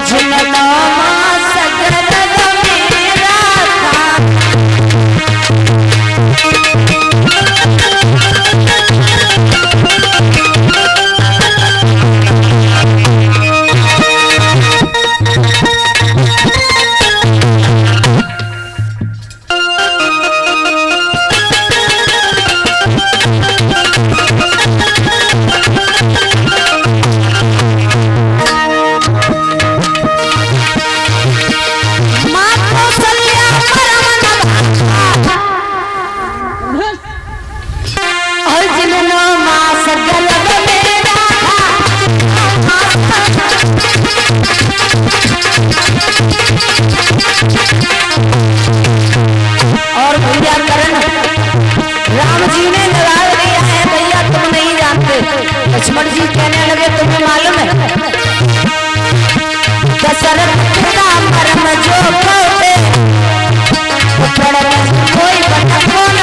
जिनका सगर मेरा था। और भैया करण राम जी ने लगा दिया है, भैया तुम नहीं जानते। लक्ष्मण जी कहने लगे तुम्हें मालूम है दशरथ पिता मरम जो खोते कोई बना कौन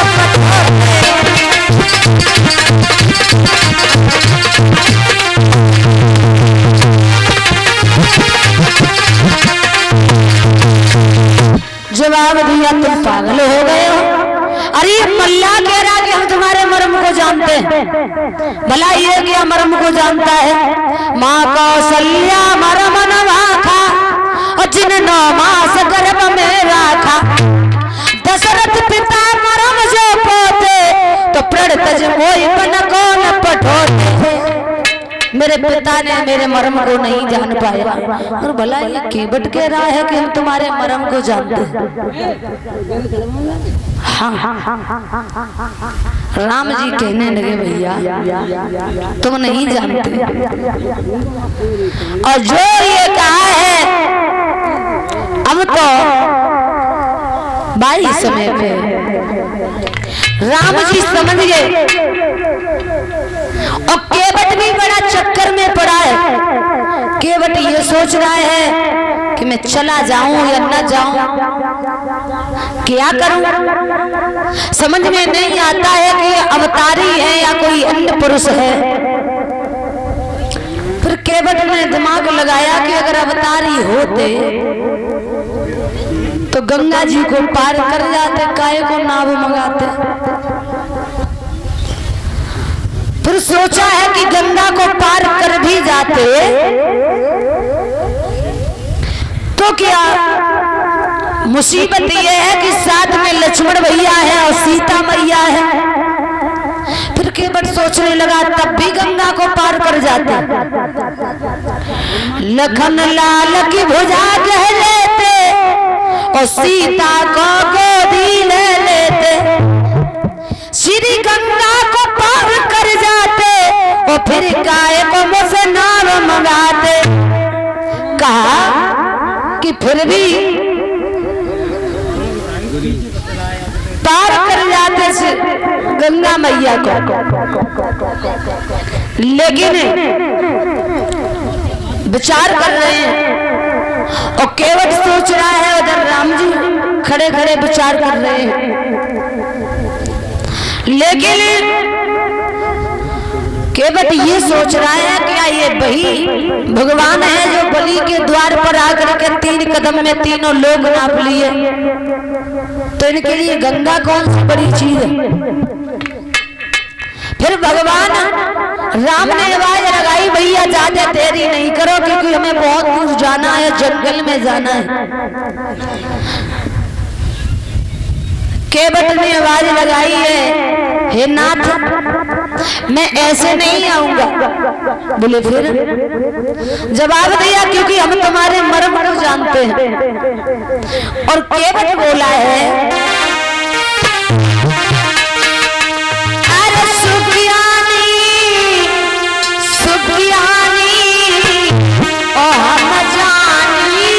जवाब दिया तुम पागल हो गए हो। अरे मल्ला कह रहा कि हम तुम्हारे मर्म को जानते हैं। भला ये क्या मर्म को जानता है? माँ कौशल्या मर्म न वाखा और जिन 9 मास गर्भ में राखा। दशरथ पिता मर्म जो पोते तो प्रण तज मोहि बन कौन पठोते। मेरे पिता ने मेरे मर्म को नहीं जान पाया। और भला ये केवट कह रहा है कि हम तुम्हारे मर्म को जानते हैं। हाँ राम जी कहने लगे भैया तुम नहीं जानते। और जो ये कहा है अब तो भाई समय पे राम जी समझ गए। और केवट भी बड़ा चक्कर में पड़ा है। केवट ये सोच रहा है कि मैं चला जाऊं या न जाऊं, क्या करूं, समझ में नहीं आता है कि अवतारी है या कोई अन्य पुरुष है। फिर केवट ने दिमाग लगाया कि अगर अवतारी होते तो गंगा जी को पार कर जाते, काहे को नाव मंगाते। फिर सोचा है कि गंगा को पार कर भी जाते तो क्या मुसीबत यह है कि साथ में लक्ष्मण भैया है और सीता मैया है। फिर केवट सोचने लगा तब भी गंगा को पार कर जाते। लखन लाल की भुजा कह लेते और सीता को गोदी ले लेते। श्री गंगा को पार कर जाते और फिर गाय को मुझसे नाव मंगाते। कहा कि फिर भी पार कर जाते गंगा मैया को। लेकिन विचार कर रहे हैं और केवट सोच रहा है, उधर राम जी खड़े खड़े विचार कर रहे हैं। लेकिन केवट ये सोच रहा है क्या ये वही भगवान है जो बलि के द्वार पर आकर के 3 कदम में तीनों लोग नाप लिए। तो इनके लिए गंगा कौन सी बड़ी चीज है। फिर भगवान राम ने आवाज लगाई भैया ज्यादा देरी नहीं करो क्योंकि हमें बहुत दूर जाना है, जंगल में जाना है। केवट ने आवाज लगाई है हे नाथ मैं ऐसे नहीं आऊंगा। बोले फिर जवाब दिया क्योंकि हम तुम्हारे मर्म को जानते हैं। और केवट बोला है अरे सुज्ञानी सुज्ञानी ओ हम जानी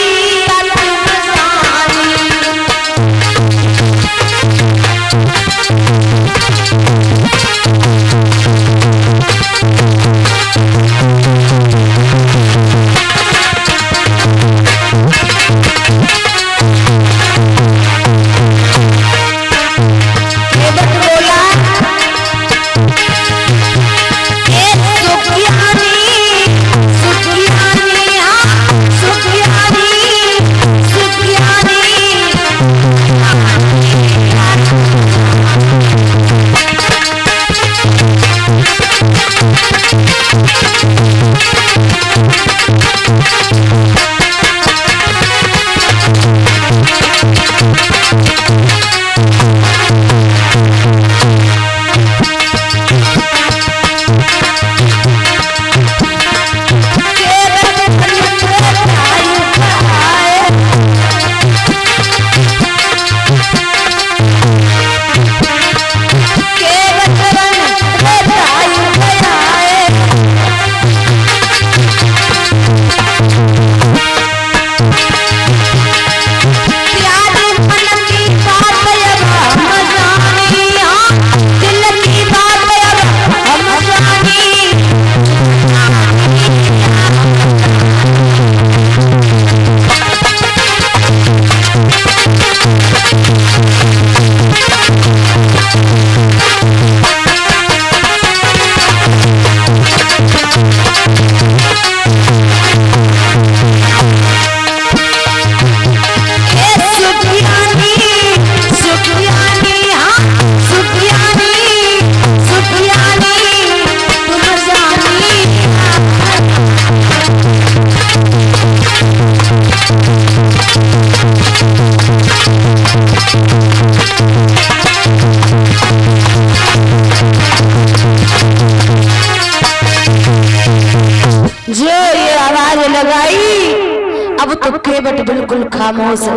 जो ये आवाज लगाई अब तो केवट बिल्कुल खामोश है।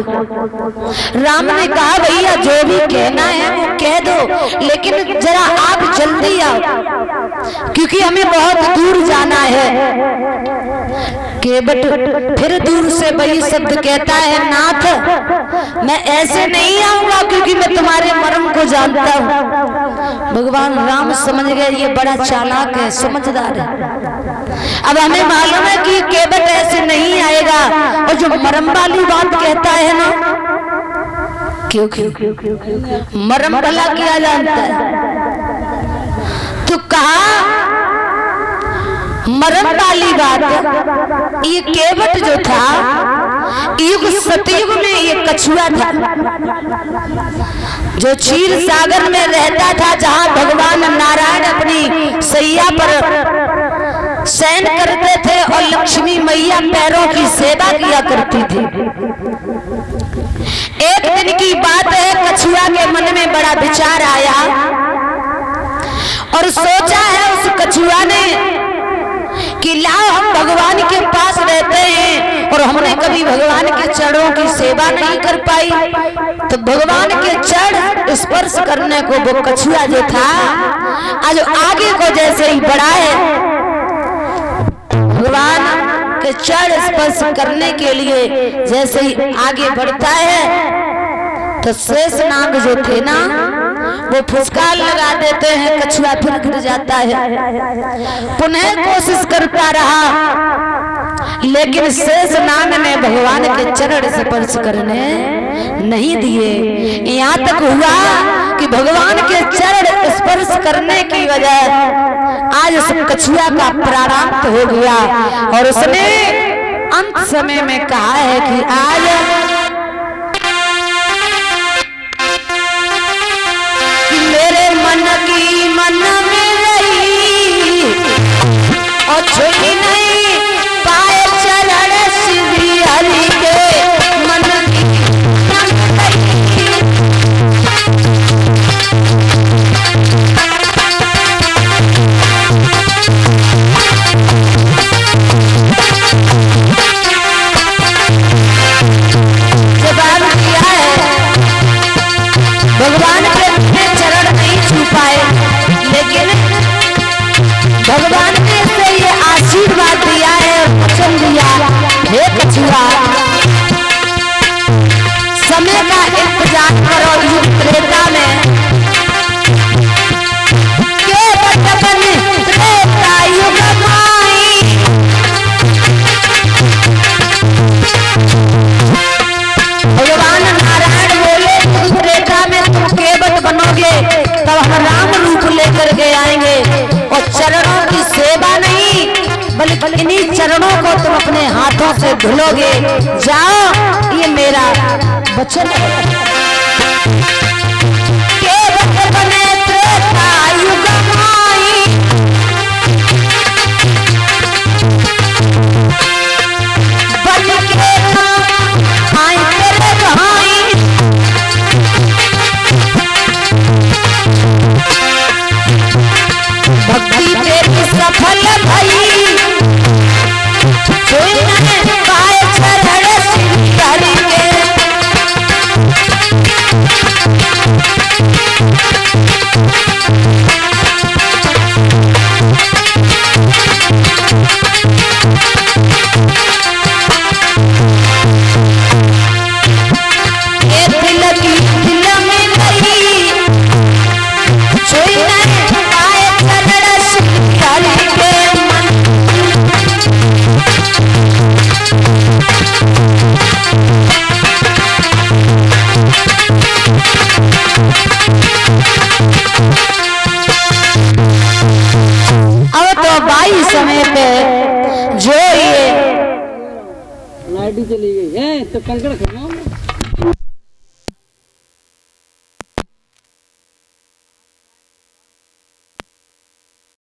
राम ने कहा भैया जो भी कहना है वो कह दो, लेकिन जरा आप जल्दी आओ क्योंकि हमें बहुत दूर जाना है। केवट फिर दूर से वही शब्द कहता है, नाथ मैं ऐसे नहीं आऊंगा क्योंकि मैं तुम्हारे मर्म को जानता हूँ। भगवान राम समझ गए ये बड़ा चालाक है, समझदार है। अब हमें मालूम है कि केवट ऐसे नहीं आएगा, और जो मरम वाली बात कहता है ना, क्योंकि मरम भला किया जानता है, तो कहा मरम वाली बात। ये केवट जो था युग सतयुग में ये कछुआ था जो क्षीर सागर में रहता था, जहां भगवान नारायण अपनी सैया पर शयन करते थे और लक्ष्मी मैया पैरों की सेवा किया करती थी। एक दिन की बात है, कछुआ के मन में बड़ा विचार आया और सोचा है उस कछुआ ने कि लाओ हम भगवान के पास रहते हैं और हमने कभी भगवान के चरणों की सेवा नहीं कर पाई, तो भगवान के चरण स्पर्श करने को वो कछुआ जो था आज आगे को जैसे ही बढ़ा है, भगवान के चरण स्पर्श करने के लिए जैसे ही आगे बढ़ता है तो शेषनाग जो थे ना वो फुसकार लगा देते हैं, कछुआ फिर गिर जाता है। पुनः कोशिश करता रहा लेकिन शेषनाग ने भगवान के चरण स्पर्श करने नहीं दिए। यहाँ तक हुआ कि भगवान के चरण स्पर्श करने की वजह आज उस कछुआ का प्राणांत हो गया और उसने अंत समय में कहा है कि आज मेरे मन की मन में रही और छुई नहीं पाए चरण श्री हरि के मन की मन रही। जवाब दिया है भगवान के चरण नहीं छू पाए, लेकिन भगवान ने से ये आशीर्वाद दिया है और वचन दिया, हे कछुआ समय का इंतजार करो युग त्रेता में, केवट बन त्रेता युग माई। भगवान नारायण बोले युग त्रेता में तुम केवट बनोगे तब हम राम रूप लेकर के आएंगे और चरणों की सेवा नहीं बल्कि इन्हीं चरणों को तुम अपने हाथों से धुलोगे। जाओ ये मेरा वचन है। केवट बने त्रेता युग माई, बन के आए तेरे भाई। भक्ति तेरी सफल भई कोई नहीं पाए चरण श्री हरि के। ये दिल की दिल में नहीं कोई नहीं पाए चरण श्री हरि के मन। अब तो 22 समय पे जो ये लाइट चली गई है तो कंकड़ खत्म।